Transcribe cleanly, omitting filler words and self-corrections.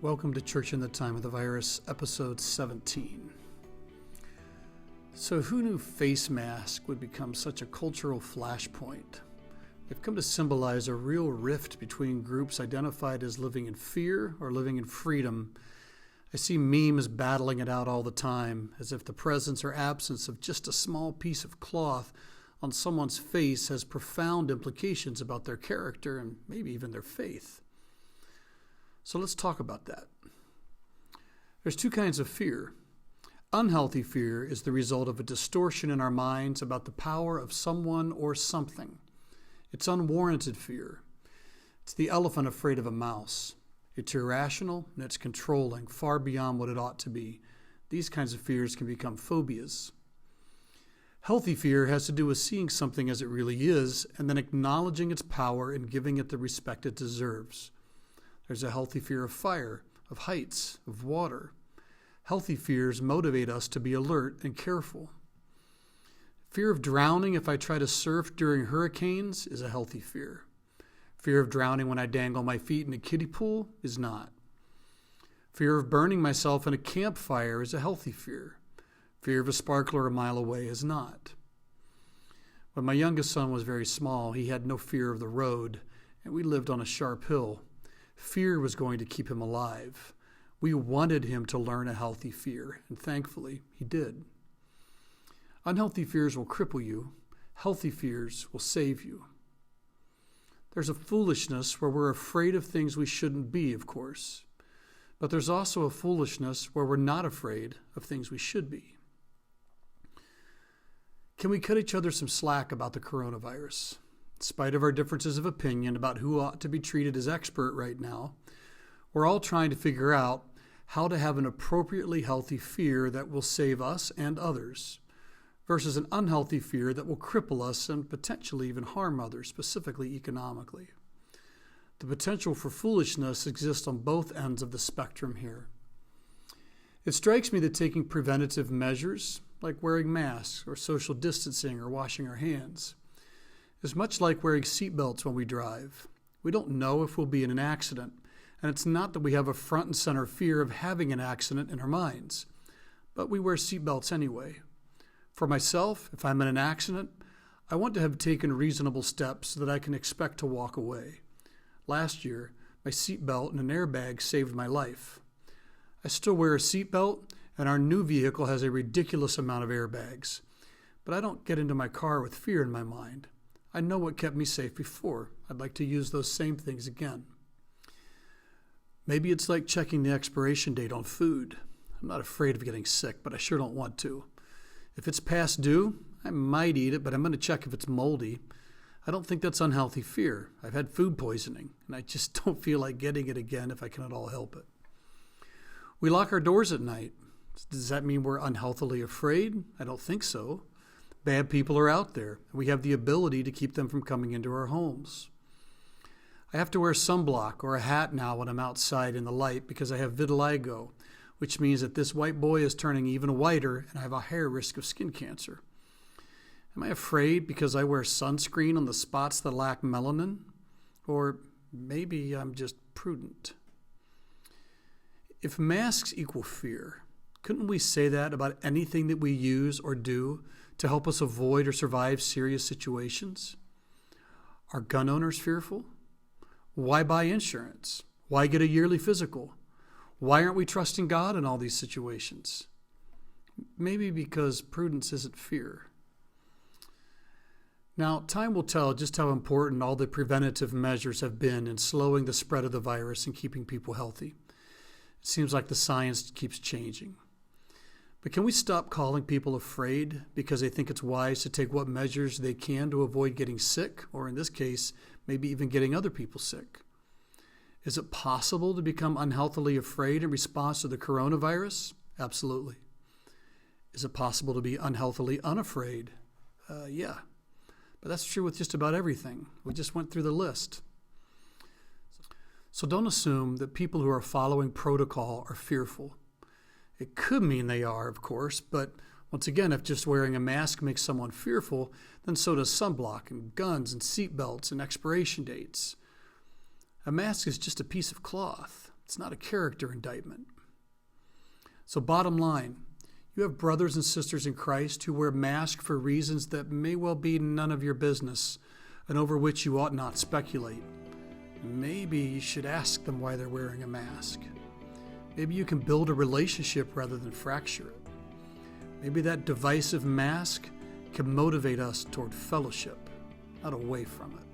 Welcome to Church in the Time of the Virus, episode 17. So who knew face masks would become such a cultural flashpoint? They've come to symbolize a real rift between groups identified as living in fear or living in freedom. I see memes battling it out all the time, as if the presence or absence of just a small piece of cloth on someone's face has profound implications about their character and maybe even their faith. So let's talk about that. There's two kinds of fear. Unhealthy fear is the result of a distortion in our minds about the power of someone or something. It's unwarranted fear. It's the elephant afraid of a mouse. It's irrational and it's controlling, far beyond what it ought to be. These kinds of fears can become phobias. Healthy fear has to do with seeing something as it really is and then acknowledging its power and giving it the respect it deserves. There's a healthy fear of fire, of heights, of water. Healthy fears motivate us to be alert and careful. Fear of drowning if I try to surf during hurricanes is a healthy fear. Fear of drowning when I dangle my feet in a kiddie pool is not. Fear of burning myself in a campfire is a healthy fear. Fear of a sparkler a mile away is not. When my youngest son was very small, he had no fear of the road, and we lived on a sharp hill. Fear was going to keep him alive. We wanted him to learn a healthy fear, and thankfully, he did. Unhealthy fears will cripple you. Healthy fears will save you. There's a foolishness where we're afraid of things we shouldn't be, of course. But there's also a foolishness where we're not afraid of things we should be. Can we cut each other some slack about the coronavirus? In spite of our differences of opinion about who ought to be treated as expert right now, we're all trying to figure out how to have an appropriately healthy fear that will save us and others versus an unhealthy fear that will cripple us and potentially even harm others, specifically economically. The potential for foolishness exists on both ends of the spectrum here. It strikes me that taking preventative measures, like wearing masks or social distancing or washing our hands, is much like wearing seatbelts when we drive. We don't know if we'll be in an accident, and it's not that we have a front and center fear of having an accident in our minds, but we wear seatbelts anyway. For myself, if I'm in an accident, I want to have taken reasonable steps so that I can expect to walk away. Last year, my seatbelt and an airbag saved my life. I still wear a seatbelt, and our new vehicle has a ridiculous amount of airbags, but I don't get into my car with fear in my mind. I know what kept me safe before. I'd like to use those same things again. Maybe it's like checking the expiration date on food. I'm not afraid of getting sick, but I sure don't want to. If it's past due, I might eat it, but I'm going to check if it's moldy. I don't think that's unhealthy fear. I've had food poisoning, and I just don't feel like getting it again if I can at all help it. We lock our doors at night. Does that mean we're unhealthily afraid? I don't think so. Bad people are out there, and we have the ability to keep them from coming into our homes. I have to wear sunblock or a hat now when I'm outside in the light because I have vitiligo, which means that this white boy is turning even whiter and I have a higher risk of skin cancer. Am I afraid because I wear sunscreen on the spots that lack melanin? Or maybe I'm just prudent. If masks equal fear, couldn't we say that about anything that we use or do to help us avoid or survive serious situations? Are gun owners fearful? Why buy insurance? Why get a yearly physical? Why aren't we trusting God in all these situations? Maybe because prudence isn't fear. Now, time will tell just how important all the preventative measures have been in slowing the spread of the virus and keeping people healthy. It seems like the science keeps changing. But can we stop calling people afraid because they think it's wise to take what measures they can to avoid getting sick, or in this case, maybe even getting other people sick? Is it possible to become unhealthily afraid in response to the coronavirus? Absolutely. Is it possible to be unhealthily unafraid? Yeah. But that's true with just about everything. We just went through the list. So don't assume that people who are following protocol are fearful. It could mean they are, of course, but once again, if just wearing a mask makes someone fearful, then so does sunblock and guns and seatbelts and expiration dates. A mask is just a piece of cloth. It's not a character indictment. So bottom line, you have brothers and sisters in Christ who wear masks for reasons that may well be none of your business and over which you ought not speculate. Maybe you should ask them why they're wearing a mask. Maybe you can build a relationship rather than fracture it. Maybe that divisive mask can motivate us toward fellowship, not away from it.